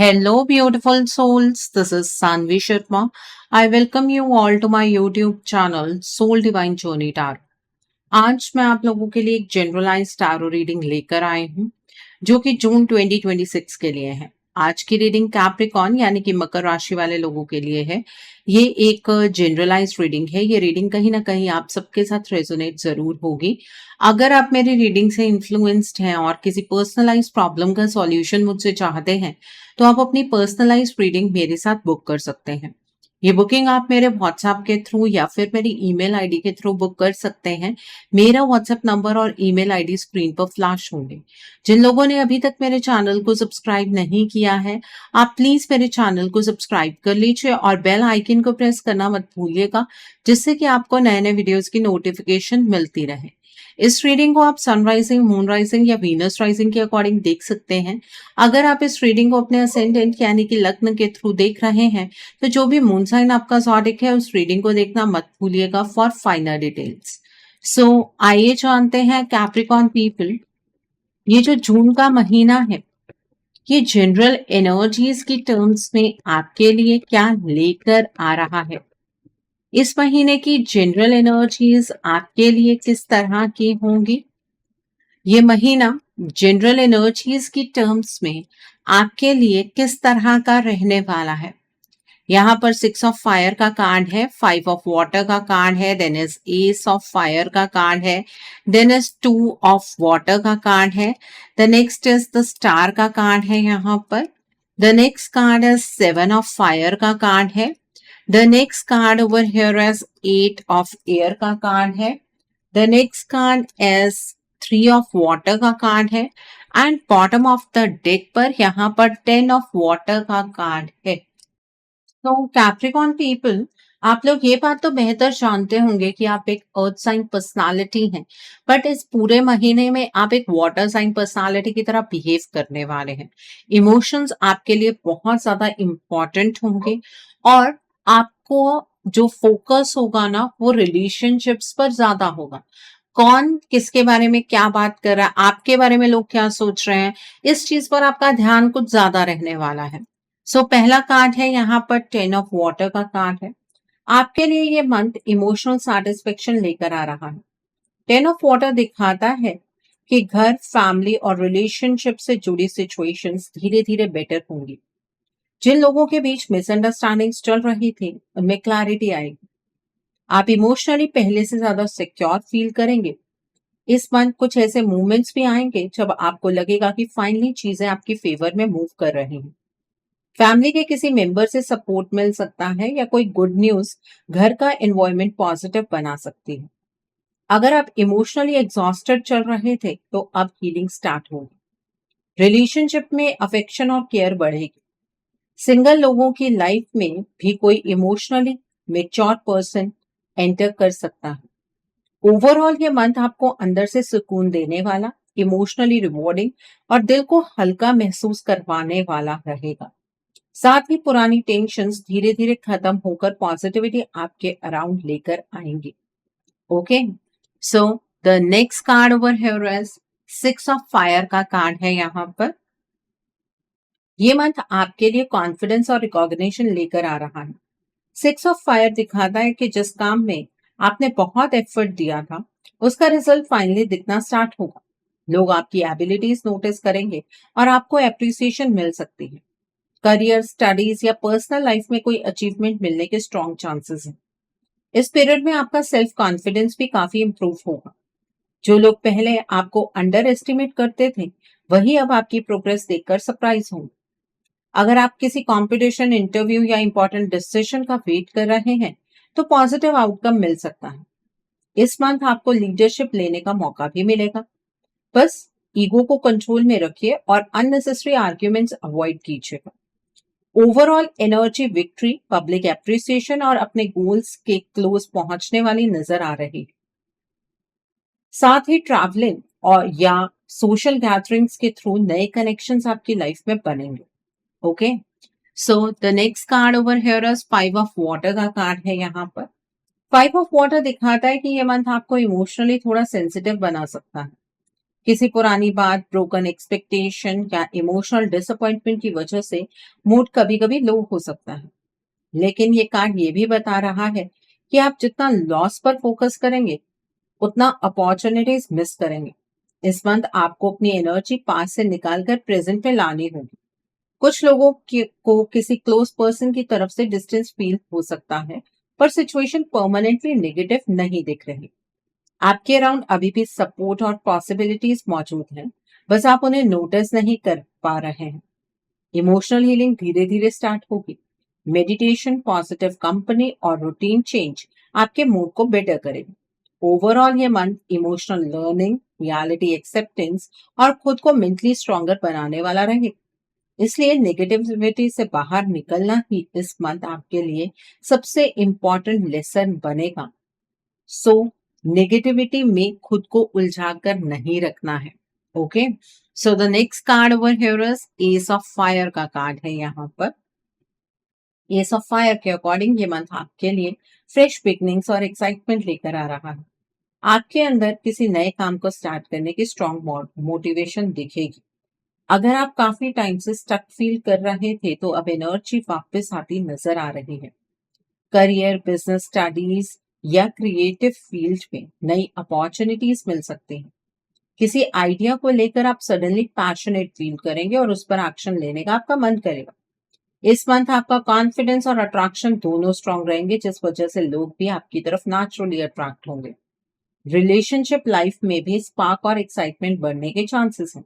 Hello, beautiful souls. This is Sanvi Sharma. I welcome you all to my YouTube channel Soul Divine Journey Tarot. आज मैं आप लोगों के लिए एक जनरलाइज टैरो रीडिंग लेकर आई हूँ जो कि जून 2026 के लिए है। आज की रीडिंग कैप्रिकॉन यानी कि मकर राशि वाले लोगों के लिए है। ये एक जनरलाइज रीडिंग है। ये रीडिंग कहीं ना कहीं आप सबके साथ रेजोनेट जरूर होगी। अगर आप मेरी रीडिंग से इन्फ्लुएंस्ड हैं और किसी पर्सनलाइज प्रॉब्लम का सॉल्यूशन मुझसे चाहते हैं तो आप अपनी पर्सनलाइज रीडिंग मेरे साथ बुक कर सकते हैं। ये बुकिंग आप मेरे व्हाट्सएप के थ्रू या फिर मेरी ईमेल आईडी के थ्रू बुक कर सकते हैं। मेरा व्हाट्सएप नंबर और ईमेल आईडी स्क्रीन पर फ्लैश होंगे। जिन लोगों ने अभी तक मेरे चैनल को सब्सक्राइब नहीं किया है, आप प्लीज मेरे चैनल को सब्सक्राइब कर लीजिए और बेल आइकन को प्रेस करना मत भूलिएगा, जिससे कि आपको नए नए वीडियोस की नोटिफिकेशन मिलती रहे। इस रीडिंग को आप सनराइजिंग, मून राइजिंग या वीनस राइजिंग के अकॉर्डिंग देख सकते हैं। अगर आप इस रीडिंग को अपने असेंडेंट यानी कि लग्न के थ्रू देख रहे हैं तो जो भी मून साइन आपका ज़ोडिक है उस रीडिंग को देखना मत भूलिएगा फॉर फाइनल डिटेल्स। सो आइए जानते हैं कैप्रिकॉन पीपल, ये जो जून का महीना है ये जनरल एनर्जीज की टर्म्स में आपके लिए क्या लेकर आ रहा है। इस महीने की जनरल एनर्जीज आपके लिए किस तरह की होंगी। ये महीना जनरल एनर्जीज की टर्म्स में आपके लिए किस तरह का रहने वाला है। यहाँ पर 6 ऑफ फायर का कार्ड है, 5 ऑफ वाटर का कार्ड है, then is ace of fire का कार्ड है, देन इज 2 ऑफ वाटर का कार्ड है, the next is the star का कार्ड है। यहाँ पर the next card is 7 of fire का कार्ड है, the next card over here is 8 of air का कार्ड है, the next card is 3 of water का कार्ड है and bottom of the deck पर यहाँ पर 10 ऑफ वाटर का कार्ड है। तो कैप्रिकॉन पीपल, आप लोग ये बात तो बेहतर जानते होंगे कि आप एक अर्थ साइन पर्सनालिटी हैं, बट इस पूरे महीने में आप एक वाटर साइन पर्सनालिटी की तरह बिहेव करने वाले हैं। इमोशंस आपके लिए बहुत ज्यादा इम्पोर्टेंट होंगे और आपको जो फोकस होगा ना वो रिलेशनशिप्स पर ज्यादा होगा। कौन किसके बारे में क्या बात कर रहा है, आपके बारे में लोग क्या सोच रहे हैं, इस चीज पर आपका ध्यान कुछ ज्यादा रहने वाला है। पहला कार्ड है यहाँ पर 10 ऑफ वाटर का कार्ड है। आपके लिए ये मंथ इमोशनल सेटिस्फेक्शन लेकर आ रहा है। 10 ऑफ वाटर दिखाता है कि घर, फैमिली और रिलेशनशिप से जुड़ी सिचुएशंस धीरे धीरे बेटर होंगी। जिन लोगों के बीच मिसअंडरस्टैंडिंग्स चल रही थी उनमें क्लैरिटी आएगी। आप इमोशनली पहले से ज्यादा सिक्योर फील करेंगे। इस मंथ कुछ ऐसे मूवमेंट्स भी आएंगे जब आपको लगेगा कि फाइनली चीजें आपकी फेवर में मूव कर रही हैं। फैमिली के किसी मेंबर से सपोर्ट मिल सकता है या कोई गुड न्यूज घर का एनवायरनमेंट पॉजिटिव बना सकती है। अगर आप इमोशनली एग्जॉस्टेड चल रहे थे तो अब हीलिंग स्टार्ट होगी। रिलेशनशिप में अफेक्शन और केयर बढ़ेगी। सिंगल लोगों की लाइफ में भी कोई इमोशनली मेच्योर पर्सन एंटर कर सकता है। ओवरऑल ये मंथ आपको अंदर से सुकून देने वाला, इमोशनली रिवॉर्डिंग और दिल को हल्का महसूस करवाने वाला रहेगा। साथ ही पुरानी टेंशन्स धीरे धीरे खत्म होकर पॉजिटिविटी आपके अराउंड लेकर आएंगी। Okay, so the next card over here is 6 of fire का कार्ड है। यहाँ पर ये मंथ आपके लिए कॉन्फिडेंस और रिकॉग्निशन लेकर आ रहा है। 6 ऑफ फायर दिखाता है कि जिस काम में आपने बहुत एफर्ट दिया था उसका रिजल्ट फाइनली दिखना स्टार्ट होगा। लोग आपकी एबिलिटीज नोटिस करेंगे और आपको एप्रिसिएशन मिल सकती है। करियर, स्टडीज या पर्सनल लाइफ में कोई अचीवमेंट मिलने के स्ट्रॉन्ग चांसेस हैं। इस पीरियड में आपका सेल्फ कॉन्फिडेंस भी काफी इंप्रूव होगा। जो लोग पहले आपको अंडर एस्टिमेट करते थे वही अब आपकी प्रोग्रेस देखकर सरप्राइज होंगे। अगर आप किसी कंपटीशन, इंटरव्यू या इंपॉर्टेंट डिसीजन का वेट कर रहे हैं तो पॉजिटिव आउटकम मिल सकता है। इस मंथ आपको लीडरशिप लेने का मौका भी मिलेगा। बस ईगो को कंट्रोल में रखिए और अननेसेसरी आर्ग्यूमेंट्स अवॉइड कीजिएगा। Overall energy victory, public appreciation और अपने गोल्स के क्लोज पहुंचने वाली नजर आ रही है। साथ ही ट्रैवलिंग और या सोशल गैदरिंग्स के थ्रू नए कनेक्शंस आपकी लाइफ में बनेंगे। Okay, so the next card over here is 5 of water का कार्ड है। यहाँ पर 5 ऑफ वाटर दिखाता है कि ये मंथ आपको इमोशनली थोड़ा सेंसिटिव बना सकता है। किसी पुरानी बात, ब्रोकन एक्सपेक्टेशन या इमोशनल डिसअपॉइंटमेंट की वजह से मूड कभी कभी लो हो सकता है। लेकिन ये कार्ड ये भी बता रहा है कि आप जितना लॉस पर फोकस करेंगे उतना अपॉर्चुनिटीज मिस करेंगे। इस मंथ आपको अपनी एनर्जी पास से निकालकर प्रेजेंट में लानी होगी। कुछ लोगों को किसी क्लोज पर्सन की तरफ से डिस्टेंस फील हो सकता है, पर सिचुएशन परमानेंटली नेगेटिव नहीं दिख रही। आपके अराउंड अभी भी सपोर्ट और पॉसिबिलिटीज मौजूद हैं, बस आप उन्हें नोटिस नहीं कर पा रहे हैं। इमोशनल हीलिंग धीरे धीरे स्टार्ट होगी। मेडिटेशन, पॉजिटिव कंपनी और रूटीन चेंज आपके मूड को बेटर करेगी। ओवरऑल ये month emotional learning, reality acceptance और खुद को मेंटली स्ट्रॉन्गर बनाने वाला रहेगा। इसलिए नेगेटिविटी से बाहर निकलना ही इस मंथ आपके लिए सबसे इम्पोर्टेंट लेसन बनेगा। सो नेगेटिविटी में खुद को उलझा कर नहीं रखना है। Okay, so the next card over here is ace of fire का कार्ड है यहाँ पर। एस ऑफ फायर के अकॉर्डिंग ये मंथ आपके लिए फ्रेश बिगनिंग्स और एक्साइटमेंट लेकर आ रहा है। आपके अंदर किसी नए काम को स्टार्ट करने की स्ट्रॉन्ग मोटिवेशन दिखेगी। अगर आप काफी टाइम से स्टक फील कर रहे थे तो अब एनर्जी वापस आती नजर आ रही है। करियर, बिजनेस, स्टडीज या क्रिएटिव फील्ड में नई अपॉर्चुनिटीज मिल सकती हैं। किसी आइडिया को लेकर आप सडनली पैशनेट फील करेंगे और उस पर एक्शन लेने का आपका मन करेगा। इस मंथ आपका कॉन्फिडेंस और अट्रैक्शन दोनों स्ट्रांग रहेंगे, जिस वजह से लोग भी आपकी तरफ नेचुरली अट्रैक्ट होंगे। रिलेशनशिप लाइफ में भी स्पार्क और एक्साइटमेंट बढ़ने के चांसेस हैं।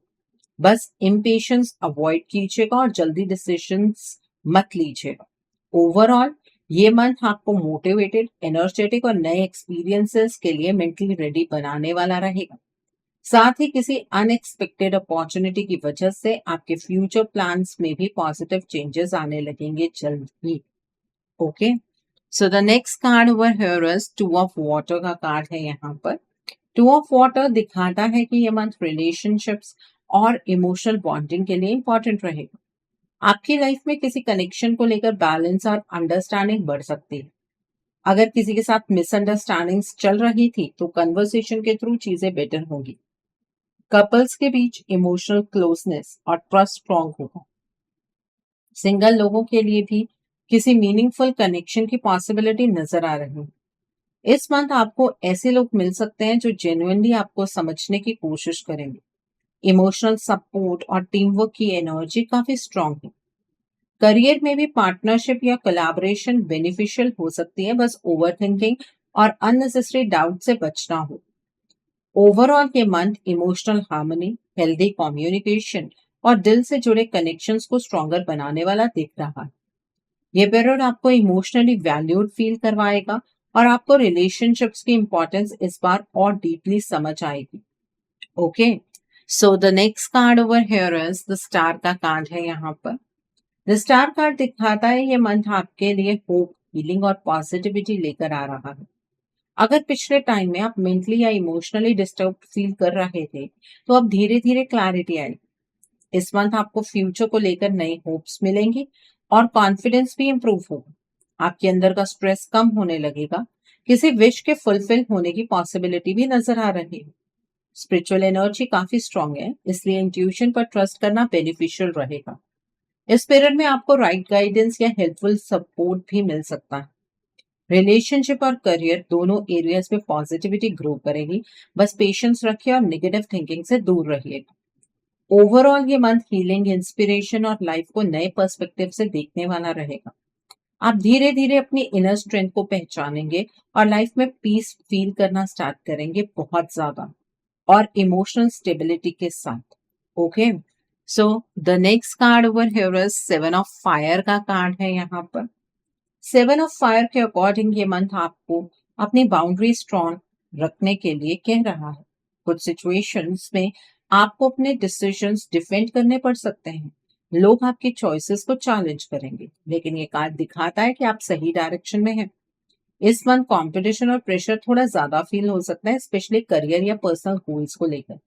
बस इम्पेशंस अवॉइड कीजिएगा और जल्दी डिसीजंस मत लीजिएगा। ओवरऑल ये मंथ आपको मोटिवेटेड, एनर्जेटिक और नए एक्सपीरियंसेस के लिए मेंटली रेडी बनाने वाला रहेगा। साथ ही किसी अनएक्सपेक्टेड अपॉर्चुनिटी की वजह से आपके फ्यूचर प्लान्स में भी पॉजिटिव चेंजेस आने लगेंगे जल्द ही। Okay, so the next card over here is two of water का कार्ड है यहाँ पर। टू ऑफ वाटर दिखाता है कि ये मंथ रिलेशनशिप्स और इमोशनल बॉन्डिंग के लिए इंपॉर्टेंट रहेगा। आपकी लाइफ में किसी कनेक्शन को लेकर बैलेंस और अंडरस्टैंडिंग बढ़ सकती है। अगर किसी के साथ मिसअंडरस्टैंडिंग्स चल रही थी तो कन्वर्सेशन के थ्रू चीजें बेटर होंगी। कपल्स के बीच इमोशनल क्लोजनेस और ट्रस्ट स्ट्रॉन्ग होगा। सिंगल लोगों के लिए भी किसी मीनिंगफुल कनेक्शन की पॉसिबिलिटी नजर आ रही है। इस मंथ आपको ऐसे लोग मिल सकते हैं जो जेन्युइनली आपको समझने की कोशिश करेंगे। इमोशनल सपोर्ट और टीम वर्क की एनर्जी काफी स्ट्रांग है। करियर में भी पार्टनरशिप या कोलैबोरेशन बेनिफिशियल हो सकती है, बस ओवरथिंकिंग और अननेसेसरी डाउट से बचना हो। ओवरऑल ये month emotional harmony, healthy communication और दिल से जुड़े कनेक्शंस को स्ट्रॉन्गर बनाने वाला दिख रहा है। ये पीरियड आपको इमोशनली वैल्यूड फील करवाएगा और आपको रिलेशनशिप्स की इंपॉर्टेंस इस बार और डीपली समझ आएगी। Okay, so the next card over here is the star का कार्ड है यहाँ पर। द स्टार कार्ड दिखाता है ये मंथ आपके लिए होप, हीलिंग और पॉजिटिविटी लेकर आ रहा है। अगर पिछले टाइम में आप मेंटली या इमोशनली डिस्टर्ब फील कर रहे थे तो अब धीरे धीरे क्लैरिटी आएगी। इस मंथ आपको फ्यूचर को लेकर नई होप्स मिलेंगी और कॉन्फिडेंस भी इंप्रूव होगा। आपके अंदर का स्ट्रेस कम होने लगेगा। किसी विश के फुलफिल होने की पॉसिबिलिटी भी नजर आ रही है। स्पिरिचुअल एनर्जी काफी स्ट्रांग है, इसलिए इंट्यूशन पर ट्रस्ट करना बेनिफिशियल रहेगा। इस पीरियड में आपको राइट गाइडेंस या हेल्पफुल सपोर्ट भी मिल सकता है। रिलेशनशिप और करियर दोनों एरियाज में पॉजिटिविटी ग्रो करेगी। बस पेशेंस रखिए और नेगेटिव थिंकिंग से दूर रहिएगा। ओवरऑल ये मंथ हीलिंग, इंस्पिरेशन और लाइफ को नए पर्सपेक्टिव से देखने वाला रहेगा। आप धीरे धीरे अपनी इनर स्ट्रेंथ को पहचानेंगे और लाइफ में पीस फील करना स्टार्ट करेंगे, बहुत ज्यादा, और इमोशनल स्टेबिलिटी के साथ। Okay, so the next card over here is seven of fire का कार्ड है यहाँ पर। सेवन ऑफ फायर के अकॉर्डिंग ये मंथ आपको अपनी बाउंड्री स्ट्रॉन्ग रखने के लिए कह रहा है। कुछ सिचुएशंस में आपको अपने डिसीजंस डिफेंड करने पड़ सकते हैं। लोग आपकी चॉइसेस को चैलेंज करेंगे, लेकिन ये कार्ड दिखाता है कि आप सही डायरेक्शन में हैं। इस मंथ कंपटीशन और प्रेशर थोड़ा ज्यादा फील हो सकता है, स्पेशली करियर या पर्सनल गोल्स को लेकर,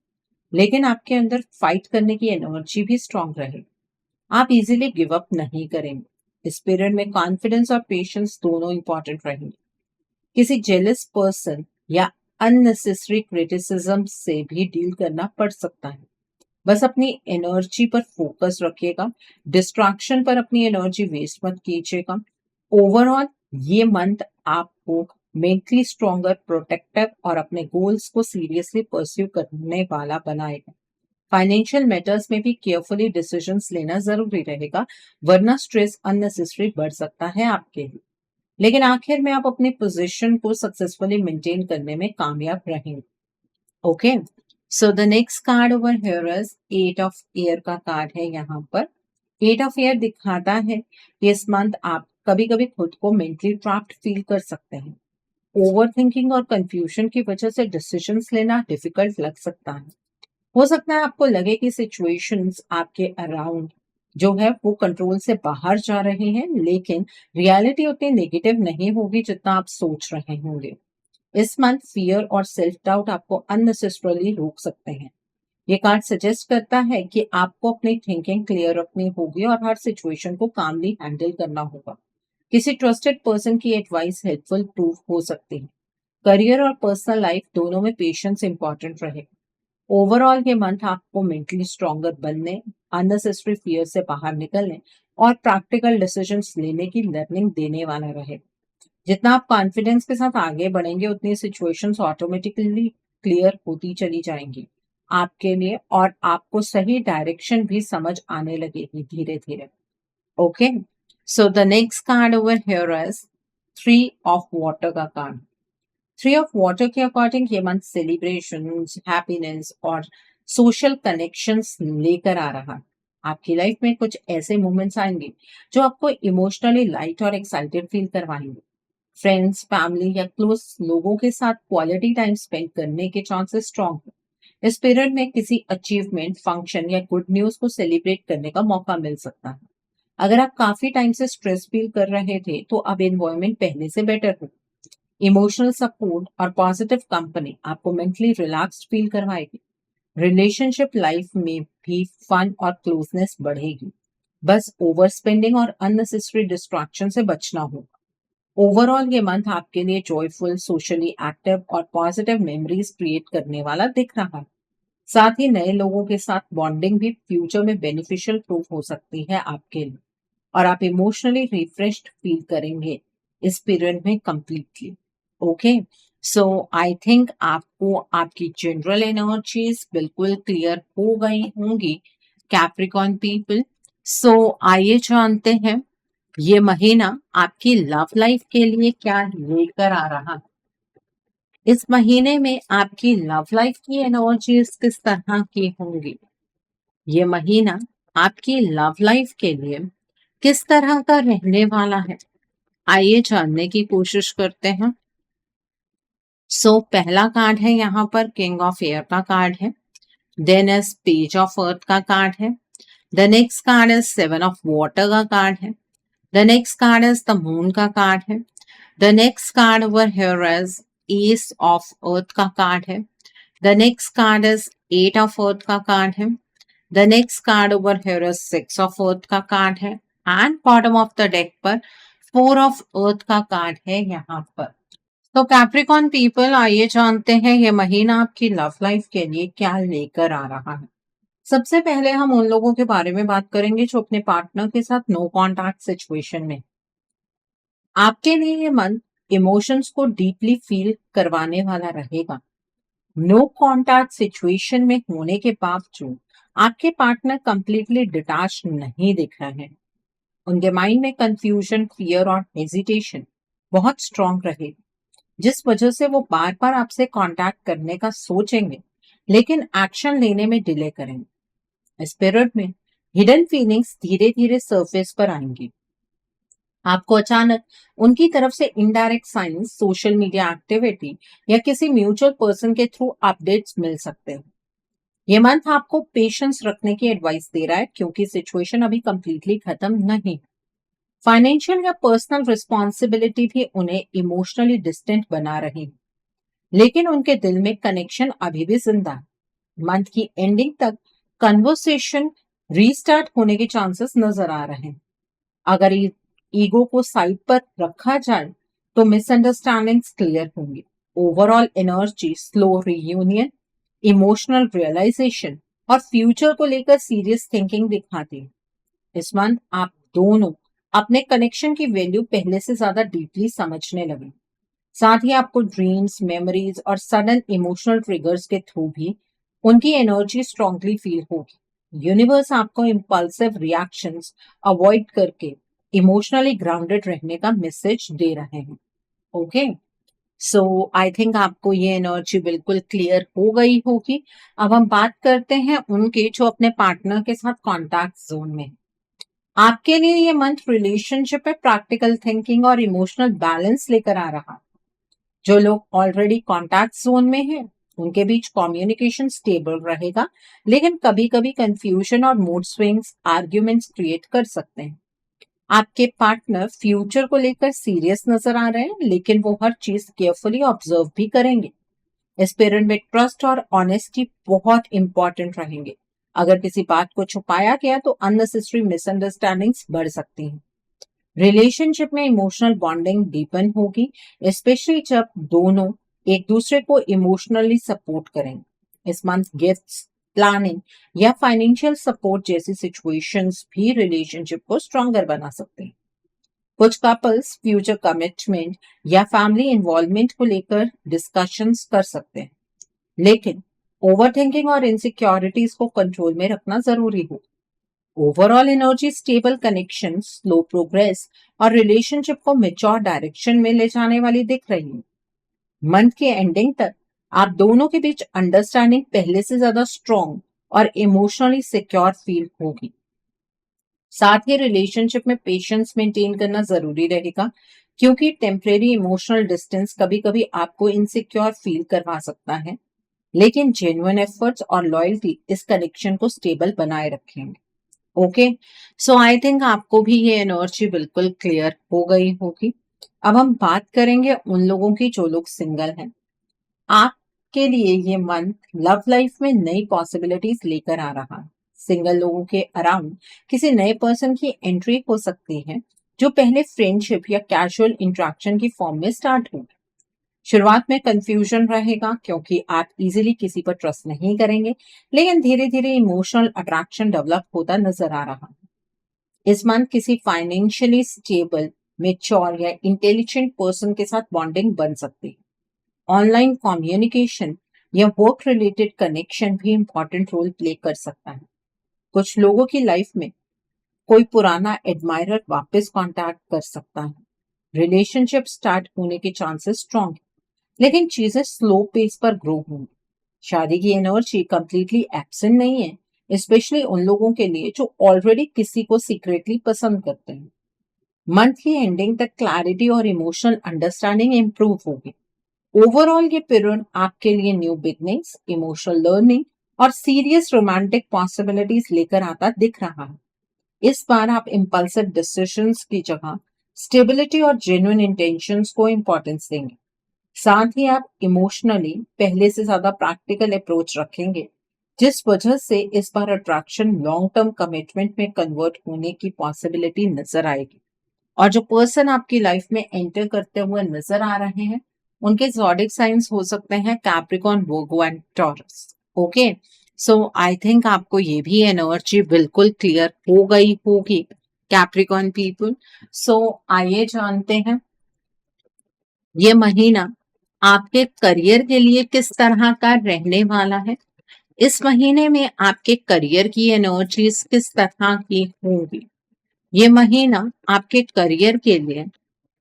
लेकिन आपके अंदर फाइट करने की एनर्जी भी स्ट्रांग रहेगी। आप इजीली गिव अप नहीं करेंगे। इस पीरियड में कॉन्फिडेंस और पेशेंस दोनों इंपॉर्टेंट रहेंगे। किसी जेलस पर्सन या अननेसेसरी क्रिटिसिज्म से भी डील करना पड़ सकता है। बस अपनी एनर्जी पर फोकस रखिएगा, डिस्ट्रैक्शन पर अपनी एनर्जी वेस्ट मत कीजिएगा। ओवरऑल ये मंथ आपको मेंटली स्ट्रॉन्गर, प्रोटेक्टिव और अपने गोल्स को सीरियसली परस्यू करने वाला बनाएगा। फाइनेंशियल मैटर्स में भी केयरफुली डिसीजंस लेना जरूरी रहेगा, वरना स्ट्रेस अननेसेसरी बढ़ सकता है आपके लिए। लेकिन आखिर में आप अपनी पोजीशन को सक्सेसफुली मेंटेन करने में कामयाब रहेंगे। Okay, so the next card over here is 8 of air का कार्ड है। यहाँ पर 8 ऑफ एयर दिखाता है कि इस मंथ आप कभी कभी खुद को मेंटली ट्रैप्ड फील कर सकते हैं। ओवर थिंकिंग और कंफ्यूजन की वजह से डिसीजंस लेना डिफिकल्ट लग सकता है। हो सकता है आपको लगे कि सिचुएशंस आपके अराउंड जो है वो कंट्रोल से बाहर जा रहे हैं, लेकिन रियलिटी उतनी नेगेटिव नहीं होगी जितना आप सोच रहे होंगे। इस मंथ फियर और सेल्फ डाउट आपको अननेसेसरली रोक सकते हैं। ये कार्ड सजेस्ट करता है कि आपको अपनी थिंकिंग क्लियर रखनी होगी और हर सिचुएशन को कामली हैंडल करना होगा। किसी ट्रस्टेड पर्सन की एडवाइस हेल्पफुल प्रूव हो सकती है। करियर और पर्सनल लाइफ दोनों में पेशेंस इंपॉर्टेंट रहेगा। ओवरऑल ये मंथ आपको मेंटली स्ट्रॉन्गर बनने, अननेसेसरी फियर से बाहर निकलने और प्रैक्टिकल डिसीजंस लेने की लर्निंग देने वाला रहेगा। जितना आप कॉन्फिडेंस के साथ आगे बढ़ेंगे, उतनी सिचुएशंस ऑटोमेटिकली क्लियर होती चली जाएंगी आपके लिए, और आपको सही डायरेक्शन भी समझ आने लगेगी धीरे धीरे। Okay, so the next card over here is 3 of water का कार्ड। 3 ऑफ वाटर के अकॉर्डिंग ये मंथ सेलिब्रेशंस, हैप्पीनेस और सोशल कनेक्शंस लेकर आ रहा है। आपकी लाइफ में कुछ ऐसे मोमेंट्स आएंगे जो आपको इमोशनली लाइट और एक्साइटेड फील करवाएंगे। फ्रेंड्स, फैमिली या क्लोज लोगों के साथ क्वालिटी टाइम स्पेंड करने के चांसेस स्ट्रॉन्ग हैं। इस पीरियड में किसी अचीवमेंट, फंक्शन या गुड न्यूज को सेलिब्रेट करने का मौका मिल सकता है। अगर आप काफी टाइम से स्ट्रेस फील कर रहे थे तो अब एनवायरमेंट पहले से बेटर हो। इमोशनल सपोर्ट और पॉजिटिव कंपनी आपको मेंटली रिलैक्स्ड फील करवाएगी। रिलेशनशिप लाइफ में भी फन और क्लोजनेस बढ़ेगी। बस ओवर स्पेंडिंग और अननेसेसरी डिस्ट्रैक्शन से बचना होगा। ओवरऑल ये मंथ आपके लिए जॉयफुल, सोशली एक्टिव और पॉजिटिव मेमोरीज क्रिएट करने वाला दिख रहा है। साथ ही नए लोगों के साथ बॉन्डिंग भी फ्यूचर में बेनिफिशियल प्रूफ हो सकती है आपके लिए, और आप इमोशनली रिफ्रेश्ड फील करेंगे इस पीरियड में completely. Okay, so I think आपको आपकी जनरल एनर्जीज बिल्कुल क्लियर हो गई होंगी कैप्रिकॉर्न पीपल। सो आइए जानते हैं ये महीना आपकी लव लाइफ के लिए क्या लेकर आ रहा है। इस महीने में आपकी लव लाइफ की एनर्जीज किस तरह की होंगी। ये महीना आपकी लव लाइफ के लिए किस तरह का रहने वाला है, आइए जानने की कोशिश करते हैं। सो पहला कार्ड है यहाँ पर किंग ऑफ एयर का कार्ड है। Then is page of earth का कार्ड है। The next card is 7 of water का कार्ड है। The next card is the moon का कार्ड है। The next card over here is ace of earth का card है। The next card is 8 of earth का card है। The next card over here is 6 of earth का card है। And bottom of the deck पर 4 of earth का card है यहाँ पर। तो कैप्रिकॉर्न पीपल, आइए जानते हैं ये महीना आपकी लव लाइफ के लिए क्या लेकर आ रहा है। सबसे पहले हम उन लोगों के बारे में बात करेंगे जो अपने पार्टनर के साथ नो कॉन्टैक्ट सिचुएशन में। आपके लिए ये मंथ इमोशंस को डीपली फील करवाने वाला रहेगा। नो कॉन्टैक्ट सिचुएशन में होने के बावजूद आपके पार्टनर कंप्लीटली डिटैच नहीं दिख रहे हैं। उनके माइंड में कंफ्यूजन, फियर और हेजिटेशन बहुत स्ट्रांग रहेगी, जिस वजह से वो बार बार आपसे कांटेक्ट करने का सोचेंगे लेकिन एक्शन लेने में डिले करेंगे। इस पीरियड में हिडन फीलिंग्स धीरे धीरे सरफेस पर आएंगी। आपको अचानक उनकी तरफ से indirect science, social media activity या किसी म्यूचुअल पर्सन के थ्रू अपडेट्स मिल सकते हैं। ये मंथ आपको पेशेंस रखने की एडवाइस दे रहा है क्योंकि सिचुएशन अभी कंप्लीटली खत्म नहीं। फाइनेंशियल या पर्सनल रिस्पॉन्सिबिलिटी भी उन्हें इमोशनली डिस्टेंट बना रही है, लेकिन उनके दिल में कनेक्शन अभी भी जिंदा है। मंथ की एंडिंग तक कन्वर्सेशन रीस्टार्ट होने के चांसेस नजर आ रहे हैं। अगर ईगो को साइड पर रखा जाए तो मिसअंडरस्टैंडिंग्स क्लियर होंगी। Overall energy slow reunion, emotional realisation और फ्यूचर को लेकर सीरियस थिंकिंग दिखाती है। इस मंथ आप दोनों अपने कनेक्शन की वैल्यू पहले से ज्यादा डीपली समझने लगे। साथ ही आपको ड्रीम्स, मेमोरीज और सडन इमोशनल ट्रिगर्स के थ्रू भी उनकी एनर्जी स्ट्रांगली फील होगी। यूनिवर्स आपको इम्पल्सिव रिएक्शंस अवॉइड करके इमोशनली ग्राउंडेड रहने का मैसेज दे रहे हैं। ओके, सो आई थिंक आपको ये एनर्जी बिल्कुल क्लियर हो गई होगी। अब हम बात करते हैं उनके जो अपने पार्टनर के साथ कॉन्टैक्ट जोन में हैं। आपके लिए ये मंथ रिलेशनशिप में प्रैक्टिकल थिंकिंग और इमोशनल बैलेंस लेकर आ रहा है। जो लोग ऑलरेडी कॉन्टैक्ट जोन में हैं, उनके बीच कम्युनिकेशन स्टेबल रहेगा, लेकिन कभी कभी कंफ्यूजन और मूड स्विंग्स आर्ग्यूमेंट्स क्रिएट कर सकते हैं। आपके पार्टनर फ्यूचर को लेकर सीरियस नजर आ रहे हैं, लेकिन वो हर चीज केयरफुली ऑब्जर्व भी करेंगे। इस पीरियड में ट्रस्ट और ऑनेस्टी बहुत इंपॉर्टेंट रहेंगे। अगर किसी बात को छुपाया गया तो अननेसेसरी मिसअंडरस्टैंडिंग्स बढ़ सकती हैं। रिलेशनशिप में इमोशनल बॉन्डिंग डीपन होगी, स्पेशली जब दोनों एक दूसरे को इमोशनली सपोर्ट करेंगे। इस मंथ गिफ्ट्स, प्लानिंग या फाइनेंशियल सपोर्ट जैसी सिचुएशंस भी रिलेशनशिप को स्ट्रॉन्गर बना सकते हैं। कुछ कपल्स फ्यूचर कमिटमेंट या फैमिली इन्वॉल्वमेंट को लेकर डिस्कशंस कर सकते हैं, लेकिन ओवरथिंकिंग और इनसिक्योरिटीज को कंट्रोल में रखना जरूरी हो। Overall energy stable connection, slow progress और रिलेशनशिप को मेच्योर डायरेक्शन में ले जाने वाली दिख रही है। मंथ के एंडिंग तक आप दोनों के बीच अंडरस्टैंडिंग पहले से ज्यादा स्ट्रॉन्ग और इमोशनली सिक्योर फील होगी। साथ ही रिलेशनशिप में पेशेंस मेंटेन करना जरूरी रहेगा, क्योंकि टेम्परेरी इमोशनल डिस्टेंस कभी कभी आपको इनसिक्योर फील करवा सकता है, लेकिन जेन्युइन एफर्ट्स और लॉयल्टी इस कनेक्शन को स्टेबल बनाए रखेंगे। ओके, सो आई थिंक आपको भी ये एनर्जी बिल्कुल क्लियर हो गई होगी। अब हम बात करेंगे उन लोगों की जो लोग सिंगल हैं। आपके लिए ये मंथ लव लाइफ में नई पॉसिबिलिटीज लेकर आ रहा है। सिंगल लोगों के अराउंड किसी नए पर्सन की एंट्री हो सकती है, जो पहले फ्रेंडशिप या कैजुअल इंटरेक्शन की फॉर्म में स्टार्ट हो। शुरुआत में कंफ्यूजन रहेगा, क्योंकि आप इजीली किसी पर ट्रस्ट नहीं करेंगे, लेकिन धीरे धीरे इमोशनल अट्रैक्शन डेवलप होता नजर आ रहा है। इस मंथ किसी फाइनेंशियली स्टेबल, मेच्योर या इंटेलिजेंट पर्सन के साथ बॉन्डिंग बन सकती है। ऑनलाइन कम्युनिकेशन या वर्क रिलेटेड कनेक्शन भी इंपॉर्टेंट रोल प्ले कर सकता है। कुछ लोगों की लाइफ में कोई पुराना एडमायरर वापस कांटेक्ट कर सकता है। रिलेशनशिप स्टार्ट होने के चांसेस स्ट्रॉन्ग, लेकिन चीजें स्लो पेस पर ग्रो होंगी। शादी की एनर्जी कंप्लीटली एब्सेंट नहीं है, स्पेशली उन लोगों के लिए जो ऑलरेडी किसी को सीक्रेटली पसंद करते हैं। मंथ की एंडिंग तक क्लैरिटी और इमोशनल अंडरस्टैंडिंग इंप्रूव होगी। ओवरऑल ये पीरियड आपके लिए न्यू बिगनिंग्स, इमोशनल लर्निंग और सीरियस रोमांटिक पॉसिबिलिटीज लेकर आता दिख रहा है। इस बार आप इम्पल्सिव डिसीजंस की जगह स्टेबिलिटी और जेन्युइन इंटेंशंस को इंपॉर्टेंस देंगे। साथ ही आप इमोशनली पहले से ज्यादा प्रैक्टिकल अप्रोच रखेंगे, जिस वजह से इस बार अट्रैक्शन लॉन्ग टर्म कमिटमेंट में कन्वर्ट होने की पॉसिबिलिटी नजर आएगी। और जो पर्सन आपकी लाइफ में एंटर करते हुए नजर आ रहे हैं, उनके ज़ोडिक साइंस हो सकते हैं Capricorn, Virgo and taurus. Okay, so I think आपको ये भी एनर्जी बिल्कुल क्लियर हो गई होगी कैप्रिकॉर्न पीपल। सो आइए जानते हैं ये महीना आपके करियर के लिए किस तरह का रहने वाला है। इस महीने में आपके करियर की एनर्जीज किस तरह की होंगी। ये महीना आपके करियर के लिए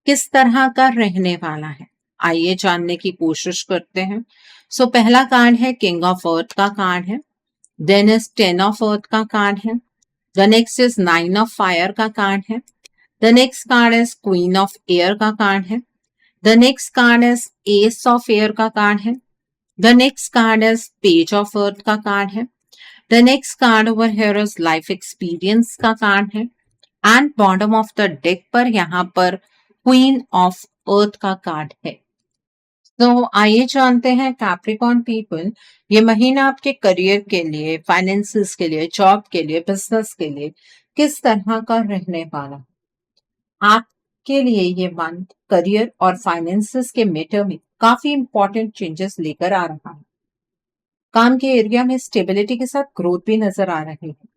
किस तरह का रहने वाला है, आइए जानने की कोशिश करते हैं। सो पहला कार्ड है किंग ऑफ अर्थ का कार्ड है, देन इज 10 ऑफ अर्थ का कार्ड है, the next is 9 of fire का कार्ड है, the next card is queen of air का कार्ड है, the next card is ace of air का कार्ड है, the next card is page of earth का card है, the next card over here is life experience का card है, and bottom of the deck पर यहाँ पर क्वीन ऑफ अर्थ का कार्ड है। तो आइए जानते हैं कैप्रिकॉर्न पीपल, ये महीना आपके करियर के लिए, फाइनेंसेस के लिए, जॉब के लिए, बिजनेस के लिए किस तरह का रहने वाला है। आपके लिए ये मंथ करियर और फाइनेंसेस के मैटर में काफी इंपॉर्टेंट चेंजेस लेकर आ रहा है। काम के एरिया में स्टेबिलिटी के साथ ग्रोथ भी नजर आ रही है।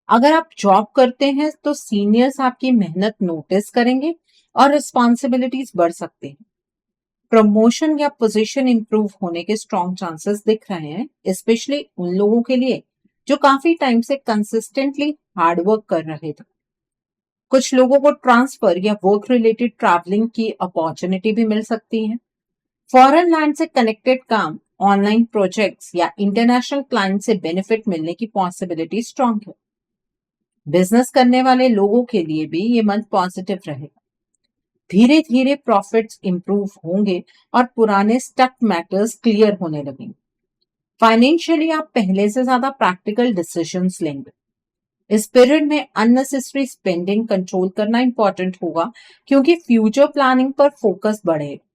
अगर आप जॉब करते हैं तो सीनियर्स आपकी मेहनत नोटिस करेंगे और रिस्पॉन्सिबिलिटीज बढ़ सकती हैं। प्रमोशन या पोजीशन इंप्रूव होने के स्ट्रॉन्ग चांसेस दिख रहे हैं, स्पेशली उन लोगों के लिए जो काफी टाइम से कंसिस्टेंटली हार्डवर्क कर रहे थे। कुछ लोगों को ट्रांसफर या वर्क रिलेटेड ट्रैवलिंग की अपॉर्चुनिटी भी मिल सकती है। फॉरेन लैंड से कनेक्टेड काम, ऑनलाइन प्रोजेक्ट्स या इंटरनेशनल क्लाइंट से बेनिफिट मिलने की पॉसिबिलिटी स्ट्रांग है। बिजनेस करने वाले लोगों के लिए भी ये मंथ पॉजिटिव रहेगा। धीरे धीरे प्रॉफिट्स इंप्रूव होंगे और पुराने स्टक मैटर्स क्लियर होने लगेंगे। फाइनेंशियली आप पहले से ज्यादा प्रैक्टिकल डिसीजंस लेंगे। इस पीरियड में अननेसेसरी स्पेंडिंग कंट्रोल करना इंपॉर्टेंट होगा, क्योंकि फ्यूचर प्लानिंग पर फोकस बढ़ेगा।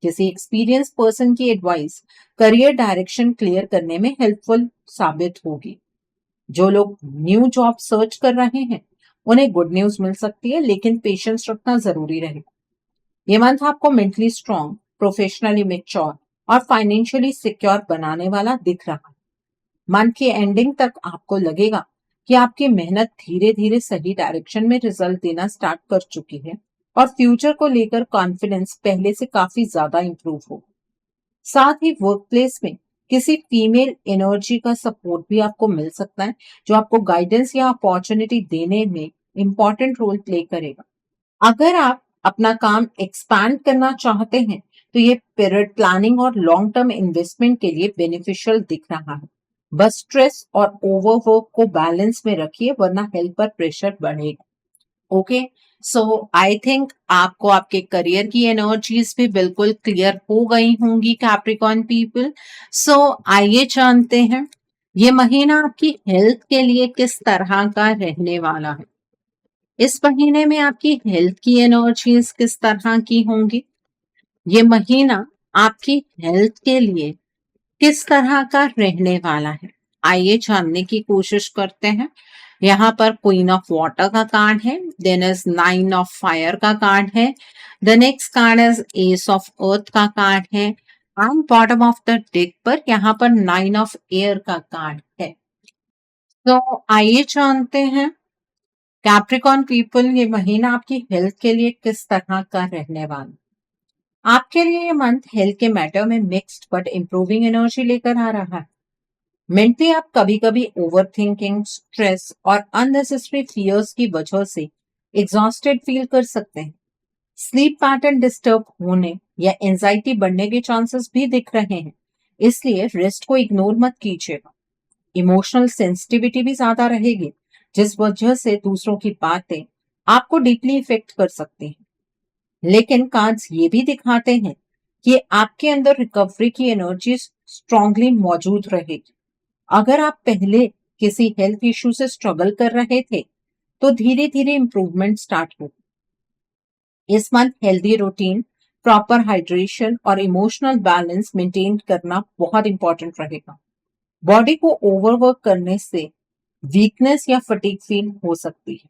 किसी एक्सपीरियंस पर्सन की एडवाइस करियर डायरेक्शन क्लियर करने में हेल्पफुल साबित होगी। जो लोग न्यू जॉब सर्च कर रहे हैं उन्हें गुड न्यूज मिल सकती है, लेकिन पेशेंस रखना जरूरी रहेगा। ये मंथ आपको मेंटली स्ट्रांग, प्रोफेशनली मैच्योर और फाइनेंशियली सिक्योर बनाने वाला दिख रहा है। मंथ की एंडिंग तक आपको लगेगा कि आपकी मेहनत धीरे धीरे सही डायरेक्शन में रिजल्ट देना स्टार्ट कर चुकी है और फ्यूचर को लेकर कॉन्फिडेंस पहले से काफी ज्यादा इंप्रूव हो। साथ ही वर्क प्लेस में किसी फीमेल एनर्जी का सपोर्ट भी आपको मिल सकता है, जो आपको गाइडेंस या अपॉर्चुनिटी देने में इंपॉर्टेंट रोल प्ले करेगा। अगर आप अपना काम एक्सपैंड करना चाहते हैं तो ये पीरियड प्लानिंग और लॉन्ग टर्म इन्वेस्टमेंट के लिए बेनिफिशियल दिख रहा है। बस स्ट्रेस और ओवरवर्क को बैलेंस में रखिए, वरना हेल्थ पर प्रेशर बढ़ेगा। ओके, सो आई थिंक आपको आपके करियर की एनर्जीज भी बिल्कुल क्लियर हो गई होंगी कैप्रिकॉर्न पीपल। सो आइए जानते हैं ये महीना आपकी हेल्थ के लिए किस तरह का रहने वाला है। इस महीने में आपकी हेल्थ की एनर्जीज किस तरह की होंगी? ये महीना आपकी हेल्थ के लिए किस तरह का रहने वाला है, आइए जानने की कोशिश करते हैं। यहाँ पर क्वीन ऑफ वाटर का कार्ड है, then is nine of fire का कार्ड है, the next card is ace of earth का कार्ड है and bottom of the deck पर यहाँ पर नाइन ऑफ एयर का कार्ड है। तो आइए जानते हैं कैप्रिकॉर्न पीपल ये महीना आपकी हेल्थ के लिए किस तरह का रहने वाला। आपके लिए ये मंथ हेल्थ के मैटर में मिक्स्ड बट इंप्रूविंग एनर्जी लेकर आ रहा है। मेंटली आप कभी कभी ओवर थिंकिंग, स्ट्रेस और अननेसेसरी फियर्स की वजह से एग्जॉस्टेड फील कर सकते हैं। स्लीप पैटर्न डिस्टर्ब होने या एंजाइटी बढ़ने के चांसेस भी दिख रहे हैं, इसलिए रेस्ट को इग्नोर मत कीजिएगा। इमोशनल सेंसिटिविटी भी ज्यादा रहेगी, जिस वजह से दूसरों की बातें आपको डीपली इफेक्ट कर सकती हैं। लेकिन कार्ड्स ये भी दिखाते हैं कि आपके अंदर रिकवरी की एनर्जी स्ट्रांगली मौजूद रहेगी। अगर आप पहले किसी हेल्थ इश्यू से स्ट्रगल कर रहे थे तो धीरे धीरे इंप्रूवमेंट स्टार्ट होगी। इस month healthy routine, proper hydration और इमोशनल बैलेंस मेंटेन करना बहुत इंपॉर्टेंट रहेगा। बॉडी को ओवरवर्क करने से वीकनेस या फटीग फील हो सकती है।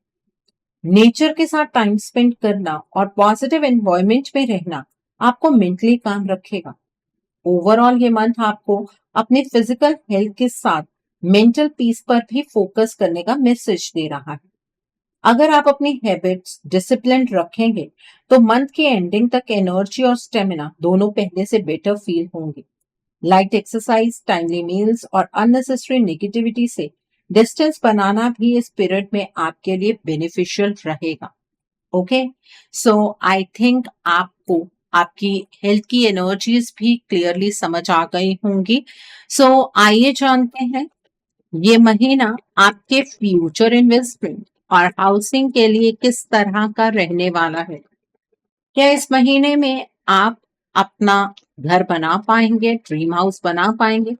नेचर के साथ टाइम स्पेंड करना और पॉजिटिव एनवायरनमेंट में रहना आपको मेंटली काम रखेगा। ओवरऑल ये मंथ आपको अपने फिजिकल हेल्थ के साथ मेंटल पीस पर भी फोकस करने का मैसेज दे रहा है। अगर आप अपनी हैबिट्स डिसिप्लिन रखेंगे तो मंथ के एंडिंग तक एनर्जी और स्टेमिना दोनों पहले से बेटर फील होंगे। लाइट एक्सरसाइज, टाइमली मील्स और अननेसेसरी नेगेटिविटी से डिस्टेंस बनाना भी इस पीरियड में आपके लिए बेनिफिशियल रहेगा। ओके, सो आई थिंक आपको आपकी हेल्थ की एनर्जीज भी क्लियरली समझ आ गई होंगी। सो आइए जानते हैं ये महीना आपके फ्यूचर इन्वेस्टमेंट और हाउसिंग के लिए किस तरह का रहने वाला है। क्या इस महीने में आप अपना घर बना पाएंगे, ड्रीम हाउस बना पाएंगे?